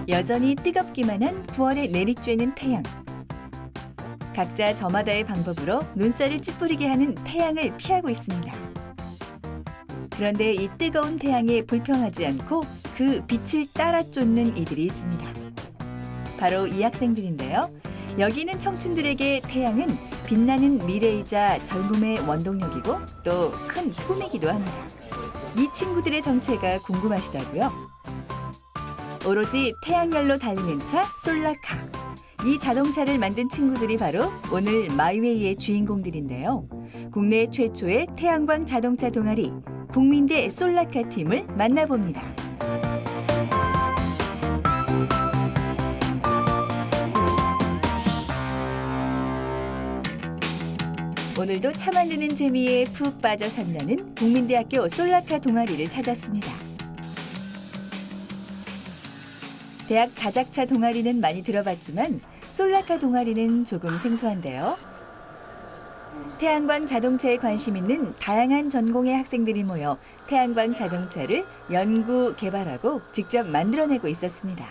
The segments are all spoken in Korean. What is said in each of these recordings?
여전히 뜨겁기만 한 9월에 내리쬐는 태양. 각자 저마다의 방법으로 눈살을 찌푸리게 하는 태양을 피하고 있습니다. 그런데 이 뜨거운 태양에 불평하지 않고 그 빛을 따라 쫓는 이들이 있습니다. 바로 이 학생들인데요. 여기 있는 청춘들에게 태양은 빛나는 미래이자 젊음의 원동력이고 또 큰 꿈이기도 합니다. 이 친구들의 정체가 궁금하시다고요? 오로지 태양열로 달리는 차 솔라카. 이 자동차를 만든 친구들이 바로 오늘 마이웨이의 주인공들인데요. 국내 최초의 태양광 자동차 동아리 국민대 솔라카 팀을 만나봅니다. 오늘도 차 만드는 재미에 푹 빠져 산다는 국민대학교 솔라카 동아리를 찾았습니다. 대학 자작차 동아리는 많이 들어봤지만 솔라카 동아리는 조금 생소한데요. 태양광 자동차에 관심 있는 다양한 전공의 학생들이 모여 태양광 자동차를 연구, 개발하고 직접 만들어내고 있었습니다.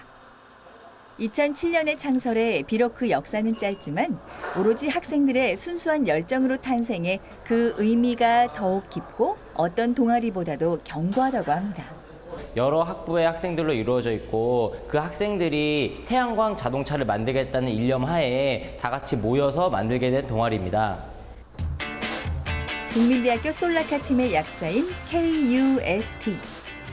2007년에 창설해 비록 그 역사는 짧지만 오로지 학생들의 순수한 열정으로 탄생해 그 의미가 더욱 깊고 어떤 동아리보다도 견고하다고 합니다. 여러 학부의 학생들로 이루어져 있고 그 학생들이 태양광 자동차를 만들겠다는 일념 하에 다 같이 모여서 만들게 된 동아리입니다. 국민대학교 솔라카 팀의 약자인 KUST,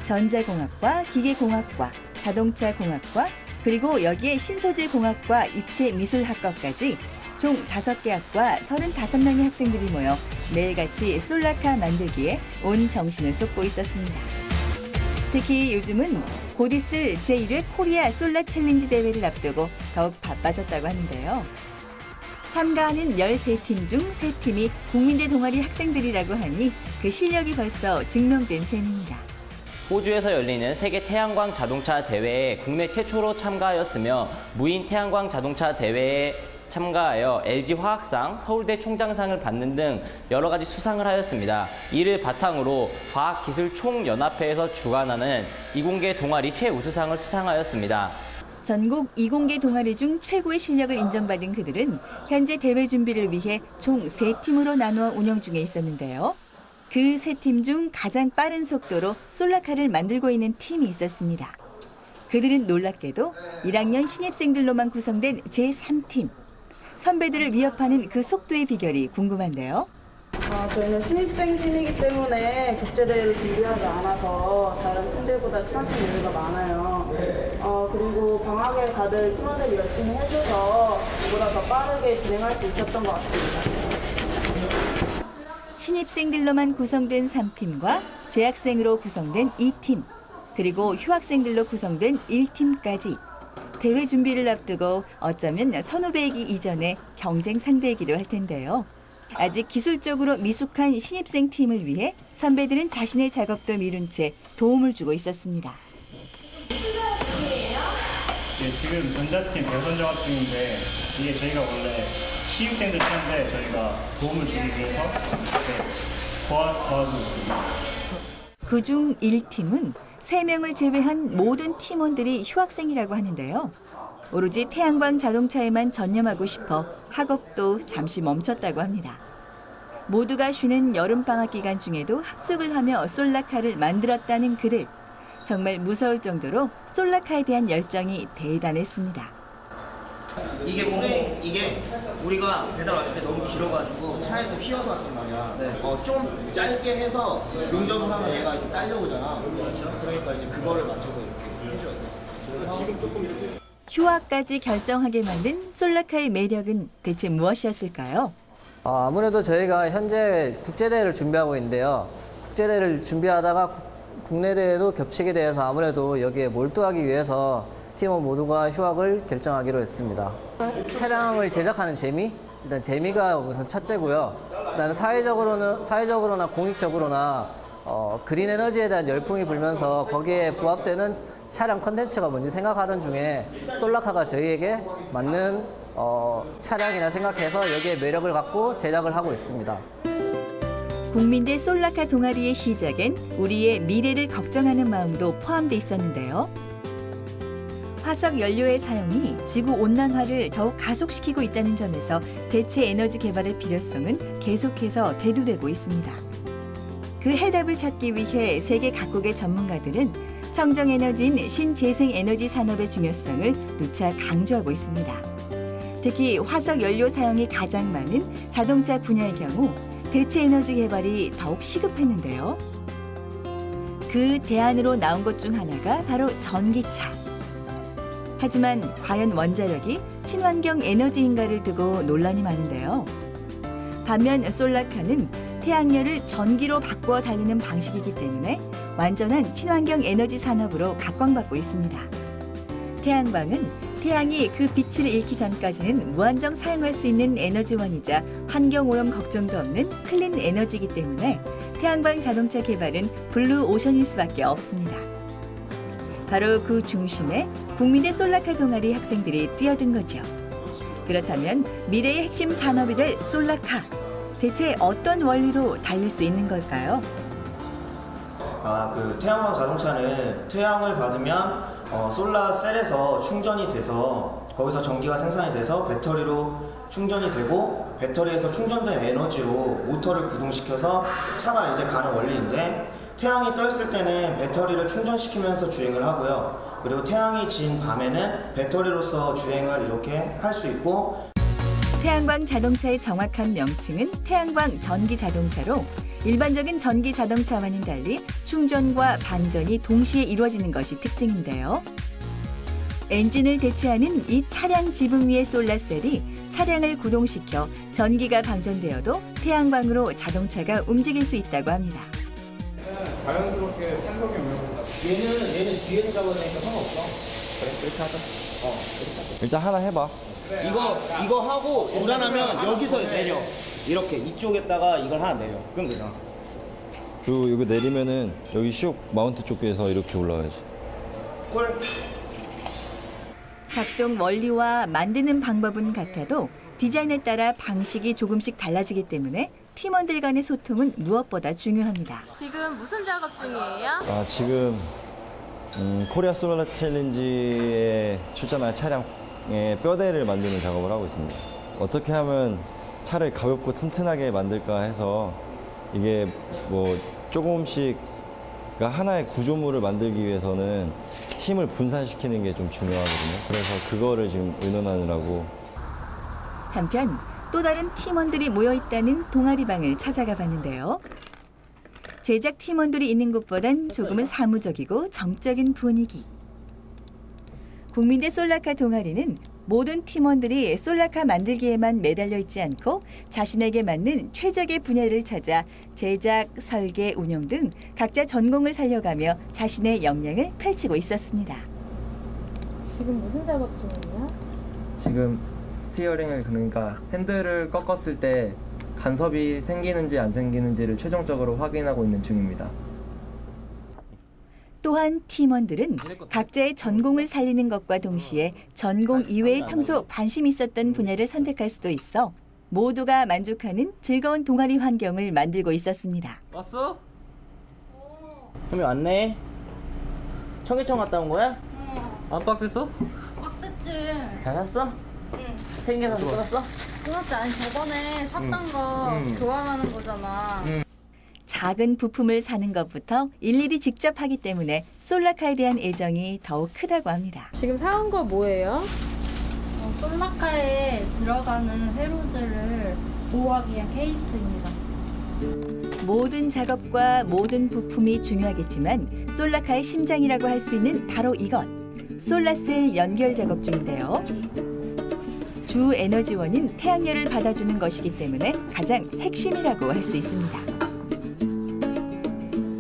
전자공학과, 기계공학과, 자동차공학과, 그리고 여기에 신소재공학과, 입체미술학과까지 총 5개 학과 35명의 학생들이 모여 매일같이 솔라카 만들기에 온 정신을 쏟고 있었습니다. 특히 요즘은 곧 있을 제1회 코리아 솔라 챌린지 대회를 앞두고 더욱 바빠졌다고 하는데요. 참가하는 13팀 중 3팀이 국민대 동아리 학생들이라고 하니 그 실력이 벌써 증명된 셈입니다. 호주에서 열리는 세계 태양광 자동차 대회에 국내 최초로 참가하였으며 무인 태양광 자동차 대회에 참가하여 LG화학상, 서울대 총장상을 받는 등 여러 가지 수상을 하였습니다. 이를 바탕으로 과학기술총연합회에서 주관하는 이공계 동아리 최우수상을 수상하였습니다. 전국 이공계 동아리 중 최고의 실력을 인정받은 그들은 현재 대회 준비를 위해 총 3팀으로 나누어 운영 중에 있었는데요. 그 3팀 중 가장 빠른 속도로 솔라카를 만들고 있는 팀이 있었습니다. 그들은 놀랍게도 1학년 신입생들로만 구성된 제3팀. 선배들을 위협하는 그 속도의 비결이 궁금한데요. 저희는 신입생 팀이기 때문에 국제대회를 준비하지 않아서 다른 팀들보다 시간적 여유가 많아요. 그리고 방학에 다들 팀원들이 열심히 해줘서 이보다 더 빠르게 진행할 수 있었던 것 같습니다. 신입생들로만 구성된 3팀과 재학생으로 구성된 2팀, 그리고 휴학생들로 구성된 1팀까지 대회 준비를 앞두고 어쩌면 선후배이기 이전에 경쟁 상대이기도 할 텐데요. 아직 기술적으로 미숙한 신입생 팀을 위해 선배들은 자신의 작업도 미룬 채 도움을 주고 있었습니다. 네, 지금 전자팀 배선 작업 중인데 이게 저희가 원래 신입생들 팀인데 저희가 도움을 주기 위해서 도와주고 있습니다. 그중 1팀은 3명을 제외한 모든 팀원들이 휴학생이라고 하는데요. 오로지 태양광 자동차에만 전념하고 싶어 학업도 잠시 멈췄다고 합니다. 모두가 쉬는 여름방학 기간 중에도 합숙을 하며 솔라카를 만들었다는 그들. 정말 무서울 정도로 솔라카에 대한 열정이 대단했습니다. 이게 우리가 배달 왔을 때 너무 길어가지고 차에서 휘어서 왔단 말이야. 좀 짧게 해서 용접을 하면 얘가 이렇게 딸려오잖아. 그러니까 이제 그거를 맞춰서 이렇게 해줘야 돼. 지금 조금 이렇게. 휴학까지 결정하게 만든 솔라카의 매력은 대체 무엇이었을까요? 아무래도 저희가 현재 국제대회를 준비하고 있는데요. 국제대회를 준비하다가 국내 대회도 겹치게 돼서 아무래도 여기에 몰두하기 위해서 팀원 모두가 휴학을 결정하기로 했습니다. 차량을 제작하는 재미? 일단 재미가 우선 첫째고요. 그다음에 사회적으로나 공익적으로나 그린 에너지에 대한 열풍이 불면서 거기에 부합되는 차량 컨텐츠가 뭔지 생각하던 중에 솔라카가 저희에게 맞는 차량이라 생각해서 여기에 매력을 갖고 제작을 하고 있습니다. 국민대 솔라카 동아리의 시작엔 우리의 미래를 걱정하는 마음도 포함돼 있었는데요. 화석 연료의 사용이 지구 온난화를 더욱 가속시키고 있다는 점에서 대체 에너지 개발의 필요성은 계속해서 대두되고 있습니다. 그 해답을 찾기 위해 세계 각국의 전문가들은 청정 에너지인 신재생 에너지 산업의 중요성을 누차 강조하고 있습니다. 특히 화석 연료 사용이 가장 많은 자동차 분야의 경우 대체 에너지 개발이 더욱 시급했는데요. 그 대안으로 나온 것 중 하나가 바로 전기차. 하지만 과연 원자력이 친환경 에너지인가를 두고 논란이 많은데요. 반면 솔라카는 태양열을 전기로 바꾸어 달리는 방식이기 때문에 완전한 친환경 에너지 산업으로 각광받고 있습니다. 태양광은 태양이 그 빛을 잃기 전까지는 무한정 사용할 수 있는 에너지원이자 환경오염 걱정도 없는 클린 에너지이기 때문에 태양광 자동차 개발은 블루 오션일 수밖에 없습니다. 바로 그 중심에 국민대 솔라카 동아리 학생들이 뛰어든 거죠. 그렇다면 미래의 핵심 산업이 될 솔라카. 대체 어떤 원리로 달릴 수 있는 걸까요? 그 태양광 자동차는 태양을 받으면 솔라셀에서 충전이 돼서 거기서 전기가 생산이 돼서 배터리로 충전이 되고 배터리에서 충전된 에너지로 모터를 구동시켜서 차가 이제 가는 원리인데 태양이 떠 있을 때는 배터리를 충전시키면서 주행을 하고요. 그리고 태양이 진 밤에는 배터리로서 주행을 이렇게 할 수 있고 태양광 자동차의 정확한 명칭은 태양광 전기 자동차로 일반적인 전기 자동차와는 달리 충전과 반전이 동시에 이루어지는 것이 특징인데요. 엔진을 대체하는 이 차량 지붕 위의 솔라셀이 차량을 구동시켜 전기가 방전되어도 태양광으로 자동차가 움직일 수 있다고 합니다. 자연스럽게 탄성이 오는 얘는 뒤에서 잡아내니까 상관없어. 그래, 그렇게 하자. 그렇게 하자. 일단 하나 해봐. 이거 하고 불안하면 여기서 내려. 이렇게 이쪽에다가 이걸 하나 내려. 그럼 되잖아. 그리고 이거 내리면은 여기 슉 마운트 쪽에서 이렇게 올라가야지. 콜. 작동 원리와 만드는 방법은 같아도 디자인에 따라 방식이 조금씩 달라지기 때문에 팀원들 간의 소통은 무엇보다 중요합니다. 지금 무슨 작업 중이에요? 지금 코리아 솔라 챌린지에 출전할 차량의 뼈대를 만드는 작업을 하고 있습니다. 어떻게 하면 차를 가볍고 튼튼하게 만들까 해서 이게 뭐 조금씩 그러니까 하나의 구조물을 만들기 위해서는 힘을 분산시키는 게 좀 중요하거든요. 그래서 그거를 지금 의논하느라고. 한편 또 다른 팀원들이 모여있다는 동아리방을 찾아가 봤는데요. 제작 팀원들이 있는 곳보단 조금은 사무적이고 정적인 분위기. 국민대 솔라카 동아리는 모든 팀원들이 솔라카 만들기에만 매달려 있지 않고 자신에게 맞는 최적의 분야를 찾아 제작, 설계, 운영 등 각자 전공을 살려가며 자신의 역량을 펼치고 있었습니다. 지금 무슨 작업 중이에요? 지금 스티어링을 그러니까 핸들을 꺾었을 때 간섭이 생기는지 안 생기는지를 최종적으로 확인하고 있는 중입니다. 또한 팀원들은 각자의 전공을 살리는 것과 동시에 전공 이외에 평소 관심 있었던 분야를 선택할 수도 있어 모두가 만족하는 즐거운 동아리 환경을 만들고 있었습니다. 왔어? 형이 왔네. 청계천 갔다 온 거야? 안 빡셌어? 빡셌지. 잘 샀어? 응. 챙겨서 끊었어? 끊었지. 아니 저번에 샀던 거 교환하는 거잖아. 작은 부품을 사는 것부터 일일이 직접 하기 때문에 솔라카에 대한 애정이 더욱 크다고 합니다. 지금 사온 거 뭐예요? 솔라카에 들어가는 회로들을 보호하기 위한 케이스입니다. 모든 작업과 모든 부품이 중요하겠지만 솔라카의 심장이라고 할 수 있는 바로 이것. 솔라셀 연결 작업 중인데요. 주 에너지원인 태양열을 받아주는 것이기 때문에 가장 핵심이라고 할 수 있습니다.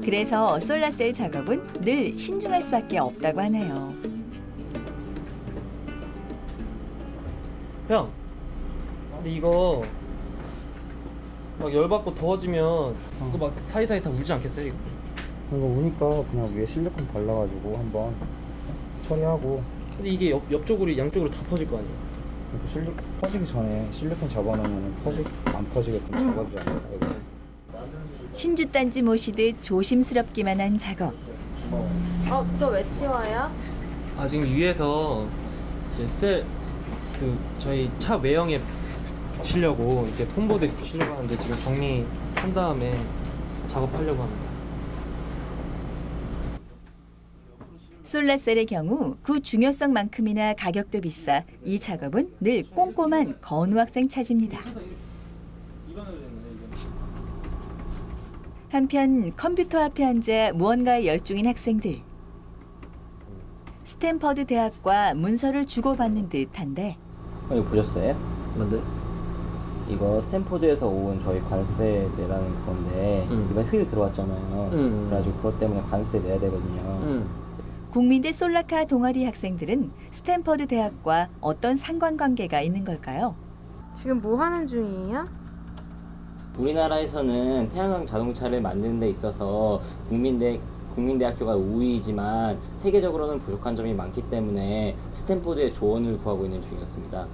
그래서 솔라셀 작업은 늘 신중할 수밖에 없다고 하네요. 형, 근데 이거 막 열받고 더워지면 이거 막 사이사이 다 울지 않겠어요? 이거? 이거 우니까 그냥 위에 실리콘 발라가지고 한번 처리하고. 근데 이게 옆쪽으로 양쪽으로 다 퍼질 거 아니에요? 퍼지기 전에 실리콘 잡아놓으면 안 퍼지게끔 잡아주잖아요. 이거. 신주단지 모시듯 조심스럽기만 한 작업. 그거 왜 치워요? 지금 위에서 이제 저희 차 외형에 붙이려고 이제 폼보드에 붙이려고 하는데 지금 정리한 다음에 작업하려고 합니다. 솔라셀의 경우 그 중요성만큼이나 가격도 비싸 이 작업은 늘 꼼꼼한 건우 학생 차지입니다. 한편 컴퓨터 앞에 앉아 무언가에 열중인 학생들. 스탠퍼드 대학과 문서를 주고받는 듯한데. 이거 보셨어요? 뭔데? 이거 스탠포드에서 온 저희 관세 내라는 건데 이번 회의 들어왔잖아요. 그래가지고 그것 때문에 관세 내야 되거든요. 국민대 솔라카 동아리 학생들은 스탠퍼드 대학과 어떤 상관관계가 있는 걸까요? 지금 뭐 하는 중이에요? 우리나라에서는 태양광 자동차를 만드는 데 있어서 국민대학교가 우위이지만 세계적으로는 부족한 점이 많기 때문에 스탠포드의 조언을 구하고 있는 중이었습니다.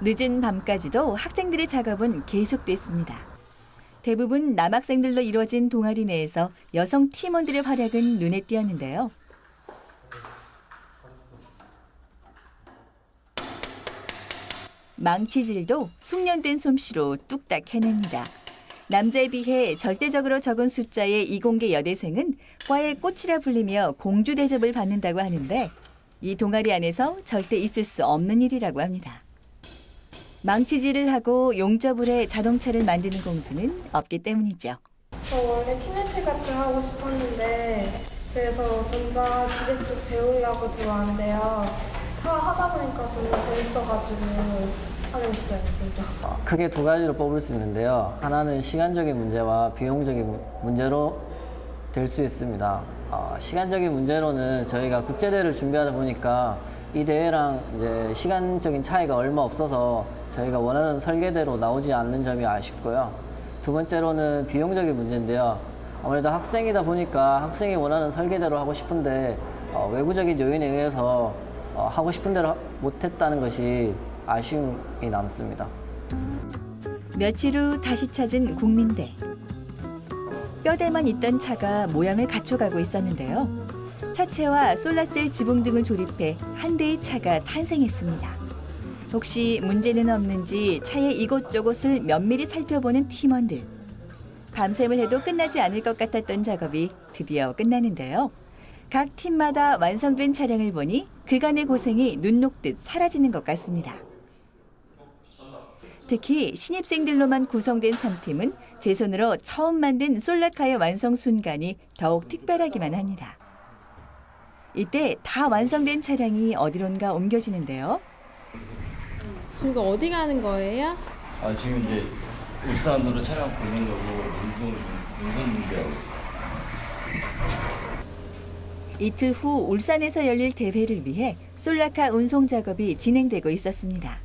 늦은 밤까지도 학생들의 작업은 계속됐습니다. 대부분 남학생들로 이루어진 동아리 내에서 여성 팀원들의 활약은 눈에 띄었는데요. 망치질도 숙련된 솜씨로 뚝딱 해냅니다. 남자에 비해 절대적으로 적은 숫자의 이공계 여대생은 과의 꽃이라 불리며 공주 대접을 받는다고 하는데 이 동아리 안에서 절대 있을 수 없는 일이라고 합니다. 망치질을 하고 용접을 해 자동차를 만드는 공주는 없기 때문이죠. 저 원래 키네틱 같은 거 하고 싶었는데 그래서 전자기계 쪽 배우려고 들어왔는데요. 차 하다 보니까 정말 재밌어가지고 하게 됐어요. 크게 두 가지로 뽑을 수 있는데요. 하나는 시간적인 문제와 비용적인 문제로 될 수 있습니다. 시간적인 문제로는 저희가 국제대회를 준비하다 보니까 이 대회랑 이제 시간적인 차이가 얼마 없어서 저희가 원하는 설계대로 나오지 않는 점이 아쉽고요. 두 번째로는 비용적인 문제인데요. 아무래도 학생이다 보니까 학생이 원하는 설계대로 하고 싶은데 외부적인 요인에 의해서 하고 싶은 대로 못했다는 것이 아쉬움이 남습니다. 며칠 후 다시 찾은 국민대. 뼈대만 있던 차가 모양을 갖춰가고 있었는데요. 차체와 솔라셀 지붕 등을 조립해 한 대의 차가 탄생했습니다. 혹시 문제는 없는지 차의 이곳저곳을 면밀히 살펴보는 팀원들. 밤샘을 해도 끝나지 않을 것 같았던 작업이 드디어 끝나는데요. 각 팀마다 완성된 차량을 보니 그간의 고생이 눈 녹듯 사라지는 것 같습니다. 특히 신입생들로만 구성된 3팀은 제 손으로 처음 만든 솔라카의 완성 순간이 더욱 특별하기만 합니다. 이때 다 완성된 차량이 어디론가 옮겨지는데요. 지금 이거 어디 가는 거예요? 지금 이제 울산으로 차량 보낸 거고 운송 준비하고 있어요. 이틀 후 울산에서 열릴 대회를 위해 솔라카 운송 작업이 진행되고 있었습니다.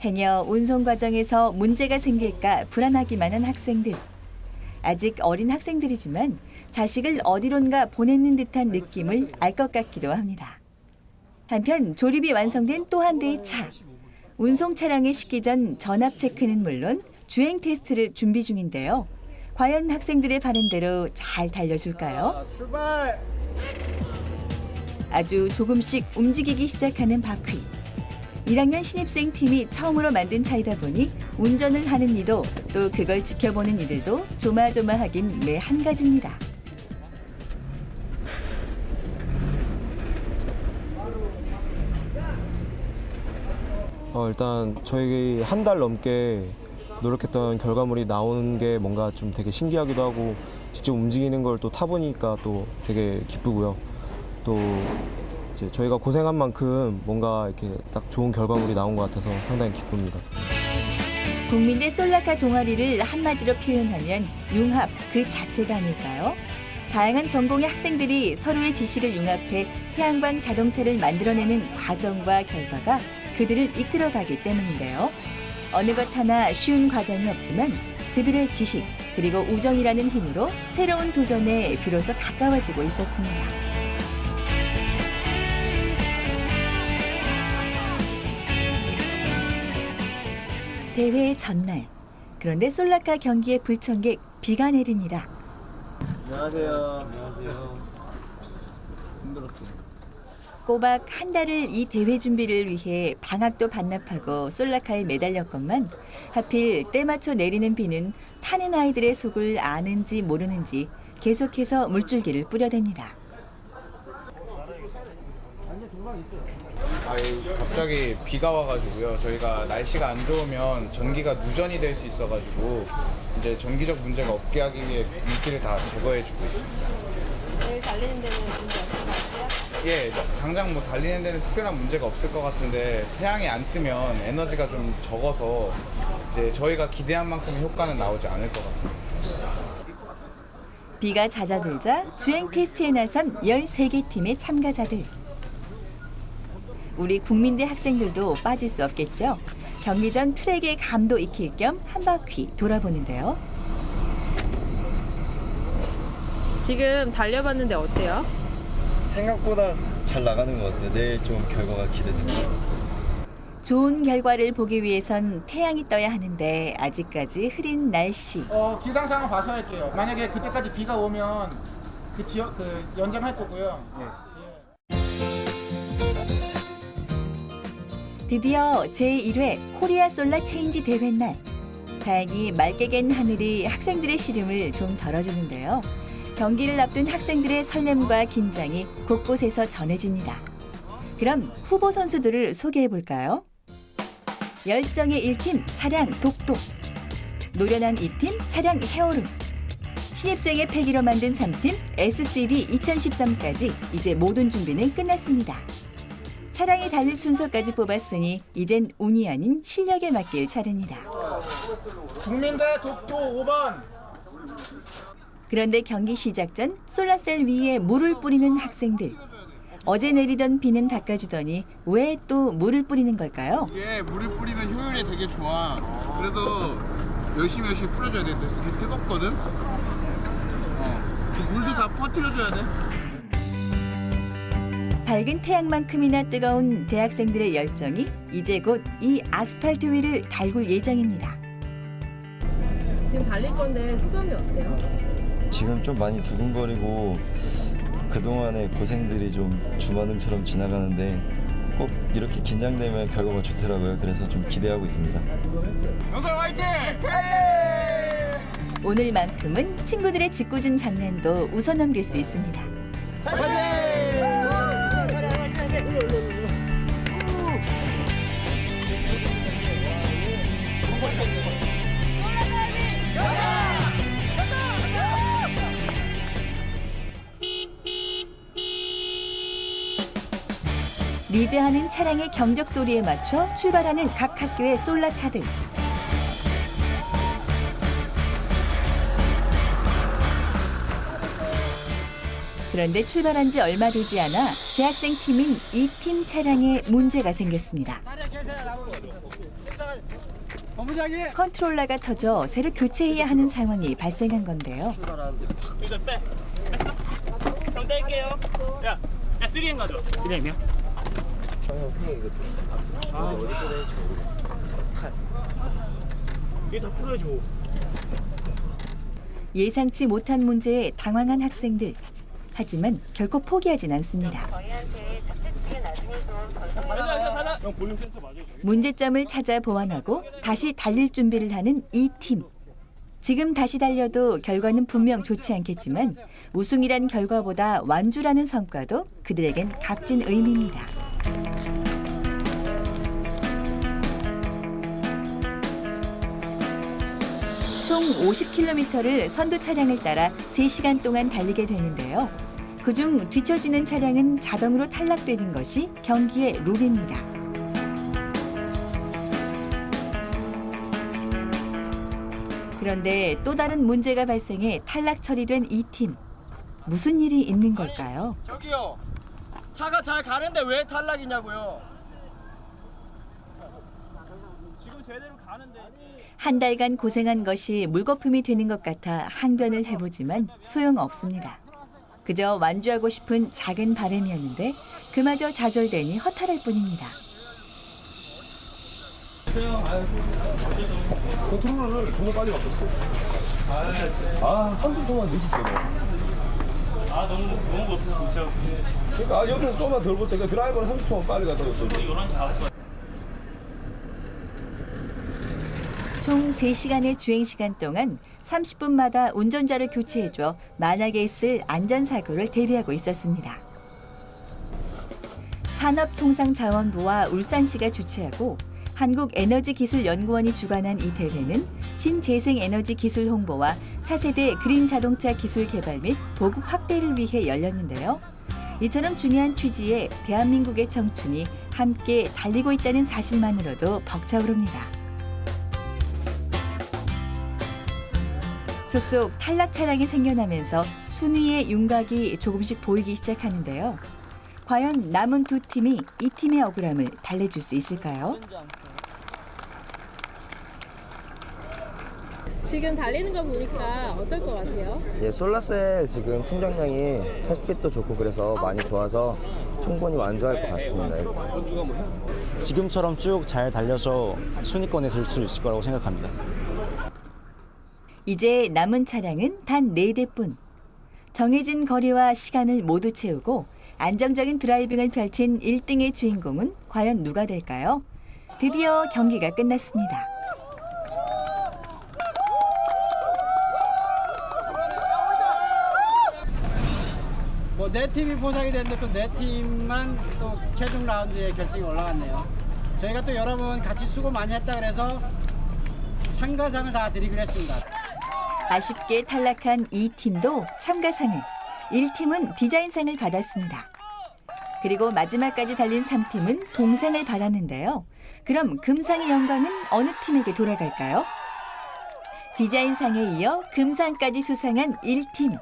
행여 운송 과정에서 문제가 생길까 불안하기만 한 학생들. 아직 어린 학생들이지만 자식을 어디론가 보내는 듯한 느낌을 알 것 같기도 합니다. 한편 조립이 완성된 또 한 대의 차. 운송 차량에 싣기 전 전압 체크는 물론 주행 테스트를 준비 중인데요. 과연 학생들의 바른대로 잘 달려줄까요? 출발! 아주 조금씩 움직이기 시작하는 바퀴. 1학년 신입생 팀이 처음으로 만든 차이다 보니 운전을 하는 이도 또 그걸 지켜보는 이들도 조마조마하긴 매 한 가지입니다. 일단 저희 한 달 넘게 노력했던 결과물이 나오는 게 뭔가 좀 되게 신기하기도 하고 직접 움직이는 걸 또 타보니까 또 되게 기쁘고요. 또 이제 저희가 고생한 만큼 뭔가 이렇게 딱 좋은 결과물이 나온 것 같아서 상당히 기쁩니다. 국민대 솔라카 동아리를 한마디로 표현하면 융합 그 자체가 아닐까요? 다양한 전공의 학생들이 서로의 지식을 융합해 태양광 자동차를 만들어내는 과정과 결과가 그들을 이끌어가기 때문인데요. 어느 것 하나 쉬운 과정이 없지만 그들의 지식 그리고 우정이라는 힘으로 새로운 도전에 비로소 가까워지고 있었습니다. 대회 전날. 그런데 솔라카 경기의 불청객 비가 내립니다. 안녕하세요. 안녕하세요. 힘들었어요. 꼬박 한 달을 이 대회 준비를 위해 방학도 반납하고 솔라카에 매달렸건만 하필 때 맞춰 내리는 비는 타는 아이들의 속을 아는지 모르는지 계속해서 물줄기를 뿌려댑니다. 갑자기 비가 와가지고요. 저희가 날씨가 안 좋으면 전기가 누전이 될 수 있어가지고 이제 전기적 문제가 없게 하기 위해 물기를 다 제거해주고 있습니다. 내일 달리는 데는 문제 없을 것 같아요? 예, 당장 뭐 달리는 데는 특별한 문제가 없을 것 같은데 태양이 안 뜨면 에너지가 좀 적어서 이제 저희가 기대한 만큼의 효과는 나오지 않을 것 같습니다. 비가 잦아들자 주행 테스트에 나선 13개 팀의 참가자들. 우리 국민대 학생들도 빠질 수 없겠죠. 경기 전 트랙의 감도 익힐 겸 한 바퀴 돌아보는데요. 지금 달려봤는데 어때요? 생각보다 잘 나가는 것 같아요. 내일 좀 결과가 기대됩니다. 좋은 결과를 보기 위해선 태양이 떠야 하는데 아직까지 흐린 날씨. 기상 상황 봐서 할게요. 만약에 그때까지 비가 오면 그 연장할 거고요. 드디어 제1회 코리아 솔라 체인지 대회 날. 다행히 맑게 갠 하늘이 학생들의 시름을 좀 덜어주는데요. 경기를 앞둔 학생들의 설렘과 긴장이 곳곳에서 전해집니다. 그럼 후보 선수들을 소개해 볼까요? 열정의 1팀 차량 독독, 노련한 2팀 차량 헤어룸, 신입생의 패기로 만든 3팀 SCB 2013까지 이제 모든 준비는 끝났습니다. 차량이 달릴 순서까지 뽑았으니 이젠 운이 아닌 실력에 맡길 차례입니다. 국민대 독도 5번. 그런데 경기 시작 전 솔라셀 위에 물을 뿌리는 학생들. 어제 내리던 비는 닦아주더니 왜 또 물을 뿌리는 걸까요? 이게 물을 뿌리면 효율이 되게 좋아. 그래서 열심히 뿌려줘야 돼. 이게 뜨겁거든. 물도 다 퍼뜨려줘야 돼. 밝은 태양만큼이나 뜨거운 대학생들의 열정이 이제 곧 이 아스팔트 위를 달굴 예정입니다. 지금 달릴 건데 소감이 어때요? 지금 좀 많이 두근거리고 그동안의 고생들이 좀 주마등처럼 지나가는데 꼭 이렇게 긴장되면 결과가 좋더라고요. 그래서 좀 기대하고 있습니다. 영상 화이팅! 오늘만큼은 친구들의 짓궂은 장난도 웃어넘길 수 있습니다. 리드하는 차량의 경적 소리에 맞춰 출발하는 각 학교의 솔라카들. 그런데 출발한 지 얼마 되지 않아 재학생 팀인 2팀 차량에 문제가 생겼습니다. 컨트롤러가 터져 새로 교체해야 하는 상황이 발생한 건데요. 이거 뺐어? 형 뗄게요. 야 3M 가져. 3M이요? 이게 더 풀어줘. 예상치 못한 문제에 당황한 학생들. 하지만 결코 포기하진 않습니다. 문제점을 찾아 보완하고 다시 달릴 준비를 하는 이 팀. 지금 다시 달려도 결과는 분명 좋지 않겠지만 우승이란 결과보다 완주라는 성과도 그들에겐 값진 의미입니다. 총 50km를 선두 차량을 따라 3시간 동안 달리게 되는데요. 그중 뒤처지는 차량은 자동으로 탈락되는 것이 경기의 룰입니다. 그런데 또 다른 문제가 발생해 탈락 처리된 이 팀. 무슨 일이 있는 걸까요? 저기요. 차가 잘 가는데 왜 탈락이냐고요. 지금 제대로 가는데. 한 달간 고생한 것이 물거품이 되는 것 같아 항변을 해보지만 소용없습니다. 그저 완주하고 싶은 작은 바람이었는데 그마저 좌절되니 허탈할 뿐입니다. 컨트롤러를 정말 빨리 바꿨어. 30초만 늦었어요. 아 너무 못하고. 그러니까 여기서 조금만 덜 보자. 그러니까 드라이버는 30초만 빨리 가다 오죠. 11시 4분. 총 3시간의 주행시간 동안 30분마다 운전자를 교체해줘 만약에 있을 안전사고를 대비하고 있었습니다. 산업통상자원부와 울산시가 주최하고 한국에너지기술연구원이 주관한 이 대회는 신재생에너지 기술 홍보와 차세대 그린 자동차 기술 개발 및 보급 확대를 위해 열렸는데요. 이처럼 중요한 취지에 대한민국의 청춘이 함께 달리고 있다는 사실만으로도 벅차오릅니다. 속속 탈락 차량이 생겨나면서 순위의 윤곽이 조금씩 보이기 시작하는데요. 과연 남은 두 팀이 이 팀의 억울함을 달래줄 수 있을까요? 지금 달리는 거 보니까 어떨 것 같아요? 예, 솔라셀 지금 충전량이 햇빛도 좋고 그래서 많이 좋아서 충분히 완주할 것 같습니다. 지금처럼 쭉 잘 달려서 순위권에 들 수 있을 거라고 생각합니다. 이제 남은 차량은 단 4대뿐. 정해진 거리와 시간을 모두 채우고 안정적인 드라이빙을 펼친 1등의 주인공은 과연 누가 될까요? 드디어 경기가 끝났습니다. 뭐 네 팀이 보상이 됐는데 또 네 팀만 또 최종 라운드에 결승에 올라갔네요. 저희가 또 여러분 같이 수고 많이 했다 그래서 참가상을 다 드리기로 했습니다. 아쉽게 탈락한 2팀도 참가상을, 1팀은 디자인상을 받았습니다. 그리고 마지막까지 달린 3팀은 동상을 받았는데요. 그럼 금상의 영광은 어느 팀에게 돌아갈까요? 디자인상에 이어 금상까지 수상한 1팀.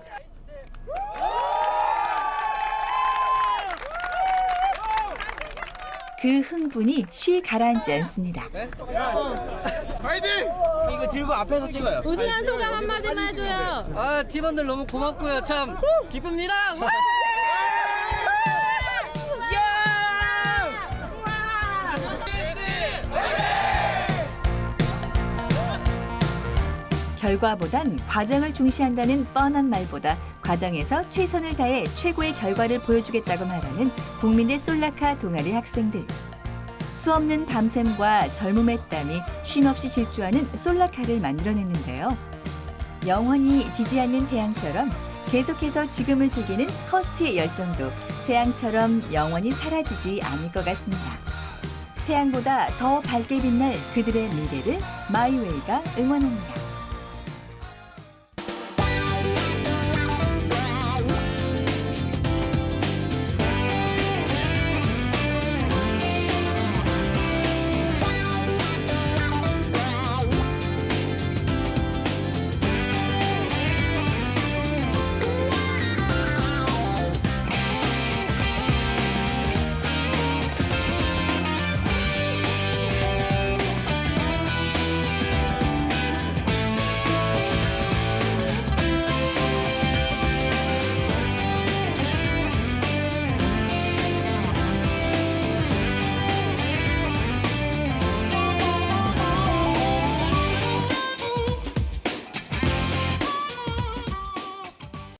그 흥분이 쉬 가라앉지 않습니다. 파이팅! 이거 들고 앞에서 찍어요. 우승한 소감 한마디만 해줘요. 아, 팀원들 너무 고맙고요. 참 기쁩니다. 결과보단 과정을 중시한다는 뻔한 말보다 과정에서 최선을 다해 최고의 결과를 보여주겠다고 말하는 국민대 솔라카 동아리 학생들. 수없는 밤샘과 젊음의 땀이 쉼없이 질주하는 솔라카를 만들어냈는데요. 영원히 지지 않는 태양처럼 계속해서 지금을 즐기는 커스트의 열정도 태양처럼 영원히 사라지지 않을 것 같습니다. 태양보다 더 밝게 빛날 그들의 미래를 마이웨이가 응원합니다.